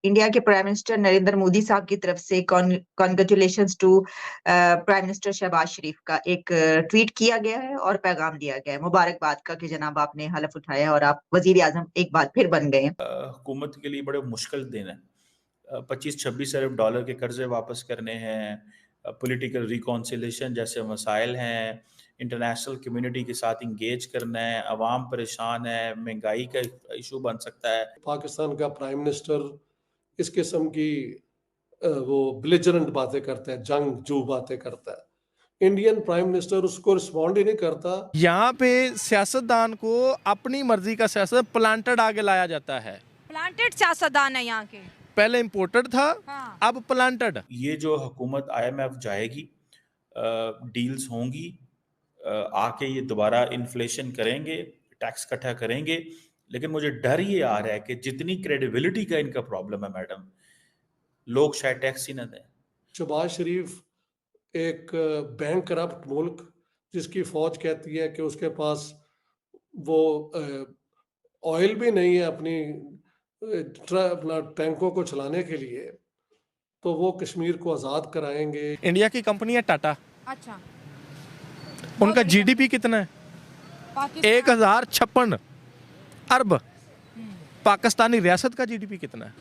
India के prime minister Narendra Modi साहब की तरफ से congratulations to prime minister Shahbaz Sharif का एक ट्वीट किया गया है और पैगाम दिया गया है मुबारकबाद का कि जनाब आपने हलफ उठाया और आप वजीर आजम एक बार फिर बन गए हैं। हुकूमत के लिए बड़े मुश्किल दिन है। 25-26 अरब डॉलर के कर्जे वापस करने हैं, पॉलिटिकल रिकॉन्सिलेशन जैसे मसाइल हैं, इंटरनेशनल कम्युनिटी के साथ इंगेज करना है, अवाम परेशान है, महंगाई का इशू बन सकता है। पाकिस्तान का प्राइम मिनिस्टर इस किस्म की वो बिलिजरेंट बातें करता है, जंगजू बातें करता है। इंडियन प्राइम मिनिस्टर उसको रिस्पॉन्ड ही नहीं करता। यहाँ पे सियासतदान को अपनी मर्जी का सियासत प्लांटेड आगे लाया जाता है। प्लांटेड सियासतदान है यहाँ के, पहले इम्पोर्टेड था, हाँ। अब प्लांटेड। ये जो हुकूमत IMF जाएगी, डील्स होंगी, आके ये दोबारा इन्फ्लेशन करेंगे, टैक्स इकट्ठा करेंगे, लेकिन मुझे डर ये आ रहा है कि जितनी क्रेडिबिलिटी का इनका प्रॉब्लम है मैडम, लोग शायद टैक्स ही ना दें। शहबाज शरीफ एक बैंक करप्ट मुल्क जिसकी फौज कहती है कि उसके पास वो ऑयल भी नहीं है अपना टैंकों को चलाने के लिए, तो वो कश्मीर को आज़ाद कराएंगे। इंडिया की कंपनी है टाटा, अच्छा, उनका GDP कितना है? 1056 अरब। पाकिस्तानी रियासत का GDP कितना है?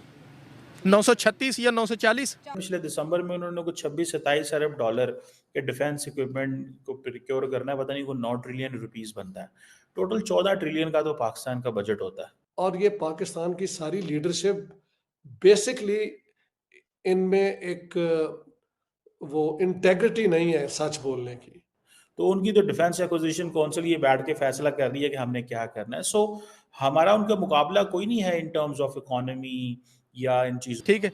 936 या 940। पिछले दिसंबर में उन्होंने कुछ 26-27 अरब डॉलर के डिफेंस इक्विपमेंट को प्रिक्योर करना है, पता नहीं को 9 ट्रिलियन रुपीस बनता है। टोटल 14 ट्रिलियन का तो पाकिस्तान का बजट होता है। और ये पाकिस्तान की सारी लीडरशिप बेसिकली इनमें एक वो इंटेग्रिटी नहीं है सच बोलने की। तो उनकी तो डिफेंस एक्विजिशन काउंसिल ये बैठ के फैसला कर रही है कि हमने क्या करना है। सो हमारा उनका मुकाबला कोई नहीं है इन टर्म्स ऑफ इकोनॉमी या इन चीज़ों। ठीक है,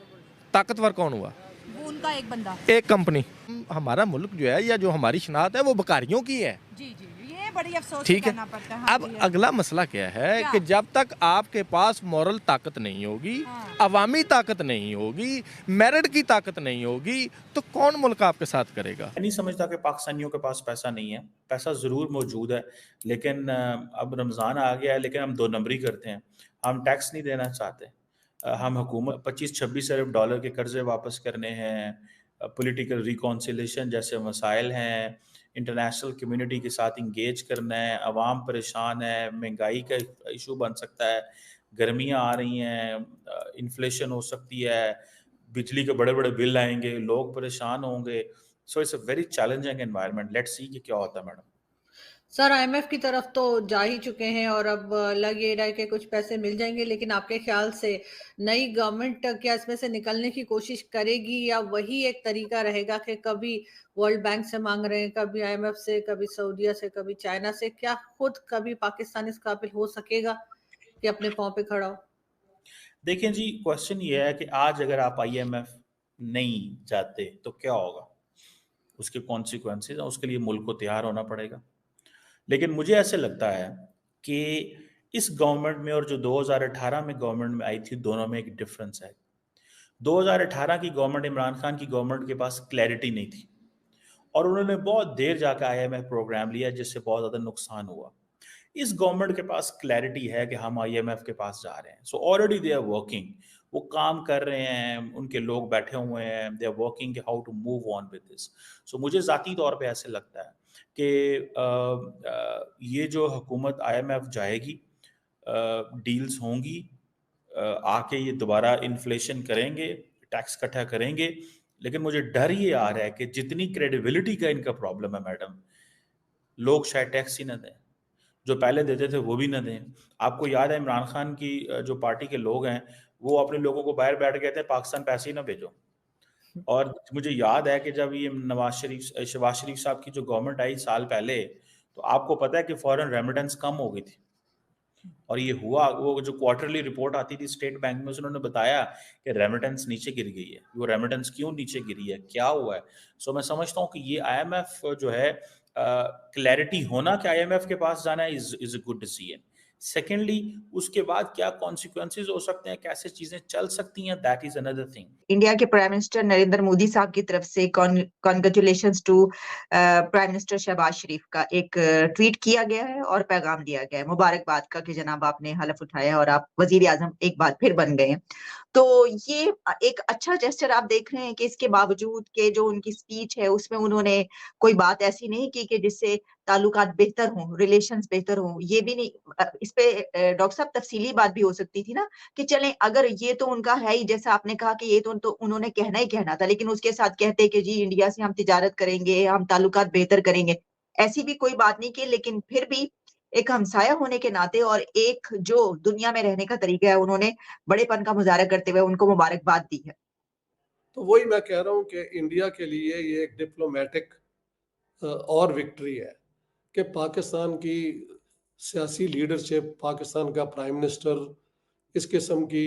ताकतवर कौन हुआ? वो उनका एक बंदा, एक कंपनी। हमारा मुल्क जो है या जो हमारी शनाख्त है वो बकारियों की है। जी जी, ये बड़ी अफसोस ठीक है। करना पड़ता है। हाँ अब जी, अगला मसला क्या है क्या? कि जब तक आपके पास मॉरल ताकत नहीं होगी, हाँ। अवामी ताकत नहीं होगी, मेरिट की ताकत नहीं होगी, तो कौन मुल्क आपके साथ करेगा? मैं नहीं समझता कि पाकिस्तानियों के पास पैसा नहीं है। पैसा ज़रूर मौजूद है, लेकिन अब रमज़ान आ गया है, लेकिन हम 2 नंबरी करते हैं। हम टैक्स नहीं देना चाहते। हम हुकूमत 25-26 अरब डॉलर के कर्जे वापस करने हैं, पॉलिटिकल रिकॉन्सिलेशन जैसे मसाइल हैं, इंटरनेशनल कम्युनिटी के साथ इंगेज करना है, अवाम परेशान है, महंगाई का इशू बन सकता है, गर्मियाँ आ रही हैं, इन्फ्लेशन हो सकती है, बिजली के बड़े-बड़े बिल आएँगे, लोग परेशान होंगे। So it's a very challenging environment. Let's see कि क्या होता है मैडम। सर IMF की तरफ तो जा ही चुके हैं और अब लग ये रहा है कि कुछ पैसे मिल जाएंगे, लेकिन आपके ख्याल से नई गवर्नमेंट क्या इसमें से निकलने की कोशिश करेगी या वही एक तरीका रहेगा कि कभी वर्ल्ड बैंक से मांग रहे हैं, कभी IMF से, कभी सऊदीया से, कभी चाइना से? क्या खुद कभी पाकिस्तान इस काबिल हो सकेगा कि अपने पाँव पे खड़ा हो? देखिए जी, क्वेश्चन ये है कि आज अगर आप IMF नहीं जाते तो क्या होगा? उसके कॉन्सिक्वेंसेस हैं, उसके लिए मुल्क को तैयार होना पड़ेगा। लेकिन मुझे ऐसे लगता है कि इस गवर्नमेंट में और जो 2018 में गवर्नमेंट में आई थी, दोनों में एक डिफरेंस है। 2018 की गवर्नमेंट, इमरान खान की गवर्नमेंट के पास क्लैरिटी नहीं थी और उन्होंने बहुत देर जाकर IMF प्रोग्राम लिया, जिससे बहुत ज़्यादा नुकसान हुआ। इस गवर्नमेंट के पास क्लैरिटी है कि हम IMF के पास जा रहे हैं। So already they are working, वो काम कर रहे हैं, उनके लोग बैठे हुए हैं, they are working how to move on with this. So मुझे ज़ाती तौर पे ऐसे लगता है कि ये जो हुकूमत IMF जाएगी, डील्स होंगी, आके ये दोबारा इन्फ्लेशन करेंगे, टैक्स इकट्ठा करेंगे, लेकिन मुझे डर ये आ रहा है कि जितनी क्रेडिबिलिटी का इनका प्रॉब्लम है मैडम, लोग शायद टैक्स ही ना दें, जो पहले देते थे वो भी ना दें। आपको याद है इमरान खान की जो पार्टी के लोग हैं, वो अपने लोगों को बाहर बैठ गए थे, पाकिस्तान पैसे ही ना भेजो। और मुझे याद है कि जब ये शहबाज शरीफ साहब की जो गवर्नमेंट आई साल पहले, तो आपको पता है कि फॉरेन रेमिटेंस कम हो गई थी और ये हुआ। वो जो क्वार्टरली रिपोर्ट आती थी स्टेट बैंक में, उन्होंने बताया कि रेमिटेंस नीचे गिर गई है। वो रेमिटेंस क्यों नीचे गिरी है, क्या हुआ है? सो मैं समझता हूँ कि ये IMF जो है, क्लैरिटी होना कि IMF के पास जाना है is a good decision. Secondly उसके बाद क्या कॉन्सिक्वेंसेज हो सकते हैं, कैसे चीजें चल सकती हैं, that is another thing. India के प्राइम मिनिस्टर नरेंद्र मोदी साहब की तरफ से congratulations to prime minister Shahbaz Sharif का एक ट्वीट किया गया है और पैगाम दिया गया है मुबारकबाद का कि जनाब आपने हलफ उठाया और आप वजीर आजम एक बार फिर बन गए हैं। तो ये एक अच्छा जेस्चर आप देख रहे हैं कि इसके बावजूद के जो उनकी स्पीच है उसमें उन्होंने कोई बात ऐसी नहीं की कि जिससे ताल्लुकात बेहतर हों, रिलेशंस बेहतर हों। ये भी नहीं, इस पे डॉक्टर साहब तफसीली बात भी हो सकती थी ना कि चलें अगर ये तो उनका है ही, जैसा आपने कहा कि ये तो उन्होंने कहना ही कहना था, लेकिन उसके साथ कहते कि जी इंडिया से हम तिजारत करेंगे, हम ताल्लुकात बेहतर करेंगे, ऐसी भी कोई बात नहीं की। लेकिन फिर भी एक हमसाया होने के नाते और एक जो दुनिया में रहने का तरीका है, उन्होंने बड़ेपन का मुजाहरा करते हुए उनको मुबारकबाद दी है। तो वही मैं कह रहा हूँ कि इंडिया के लिए ये एक डिप्लोमेटिक और विक्ट्री है कि पाकिस्तान की सियासी लीडरशिप, पाकिस्तान का प्राइम मिनिस्टर इस किस्म की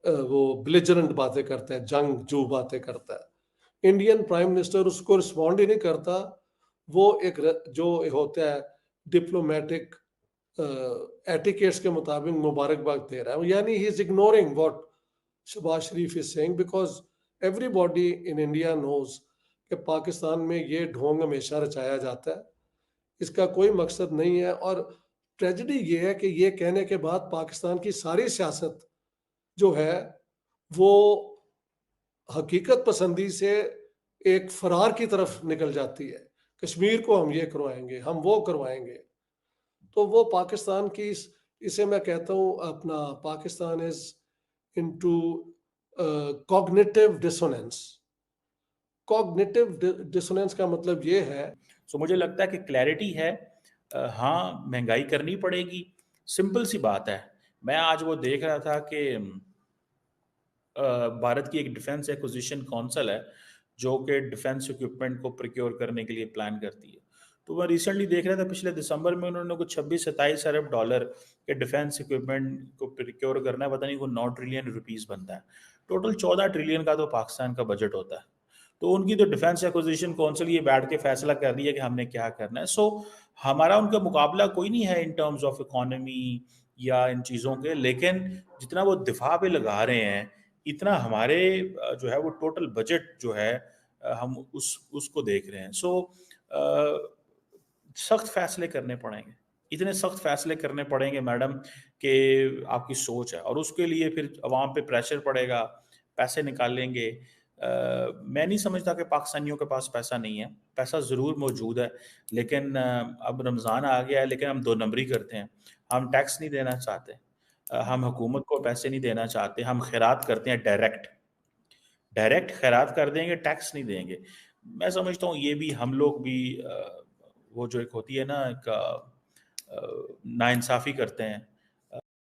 वो बिलिजरेंट बातें करता है, जंगजू बातें करता है। इंडियन प्राइम मिनिस्टर उसको रिस्पॉन्ड ही नहीं करता। वो एक जो होता है डिप्लोमेटिक एटिकेट्स के मुताबिक मुबारकबाद दे रहा है, यानी he is ignoring what Shahbaz Sharif is saying, because everybody in India knows कि पाकिस्तान में ये ढोंग हमेशा रचाया जाता है, इसका कोई मकसद नहीं है। और ट्रेजेडी ये है कि ये कहने के बाद पाकिस्तान की सारी सियासत जो है वो हकीकत पसंदी से एक फरार की तरफ निकल जाती है। कश्मीर को हम ये करवाएंगे, हम वो करवाएंगे। तो वो पाकिस्तान की इसे मैं कहता हूँ अपना Pakistan is into cognitive dissonance. Cognitive dissonance का मतलब ये है, सो मुझे लगता है कि क्लैरिटी है। हाँ, महंगाई करनी पड़ेगी, सिंपल सी बात है। मैं आज वो देख रहा था कि भारत की एक डिफेंस एक्विजिशन काउंसिल है जो कि डिफेंस इक्विपमेंट को प्रोक्योर करने के लिए प्लान करती है। तो मैं रिसेंटली देख रहा था पिछले दिसंबर में उन्होंने कुछ 26-27 अरब डॉलर के डिफेंस इक्विपमेंट को प्रोक्योर करना है, पता नहीं वो 9 ट्रिलियन रुपीस बनता है। टोटल 14 ट्रिलियन का तो पाकिस्तान का बजट होता है। तो उनकी तो डिफेंस एक्विजिशन काउंसिल ये बैठ के फैसला कर रही है कि हमने क्या करना है। सो हमारा उनका मुकाबला कोई नहीं है इन टर्म्स ऑफ इकोनॉमी या इन चीज़ों के, लेकिन जितना वो दिफा पे लगा रहे हैं इतना हमारे जो है वो टोटल बजट जो है हम उसको देख रहे हैं। सो सख्त फैसले करने पड़ेंगे, इतने सख्त फैसले करने पड़ेंगे मैडम कि आपकी सोच है, और उसके लिए फिर अवाम पे प्रेशर पड़ेगा, पैसे निकालेंगे। मैं नहीं समझता कि पाकिस्तानियों के पास पैसा नहीं है, पैसा ज़रूर मौजूद है, लेकिन अब रमज़ान आ गया है, लेकिन हम दो नंबरी करते हैं। हम टैक्स नहीं देना चाहते, हम हुकूमत को पैसे नहीं देना चाहते, हम खैरात करते हैं डायरेक्ट खैरात कर देंगे, टैक्स नहीं देंगे। मैं समझता हूँ ये भी हम लोग भी वो जो एक होती है ना एक नाइंसाफ़ी करते हैं।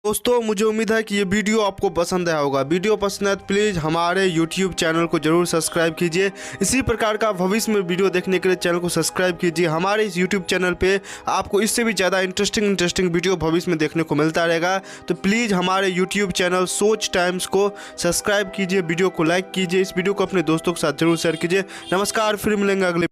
दोस्तों मुझे उम्मीद है कि ये वीडियो आपको पसंद आया होगा। वीडियो पसंद है तो प्लीज़ हमारे YouTube चैनल को जरूर सब्सक्राइब कीजिए। इसी प्रकार का भविष्य में वीडियो देखने के लिए चैनल को सब्सक्राइब कीजिए। हमारे इस YouTube चैनल पे आपको इससे भी ज़्यादा इंटरेस्टिंग वीडियो भविष्य में देखने को मिलता रहेगा। तो प्लीज़ हमारे YouTube चैनल सोच टाइम्स को सब्सक्राइब कीजिए, वीडियो को लाइक कीजिए, इस वीडियो को अपने दोस्तों के साथ जरूर शेयर कीजिए। नमस्कार, फिर मिलेंगे अगले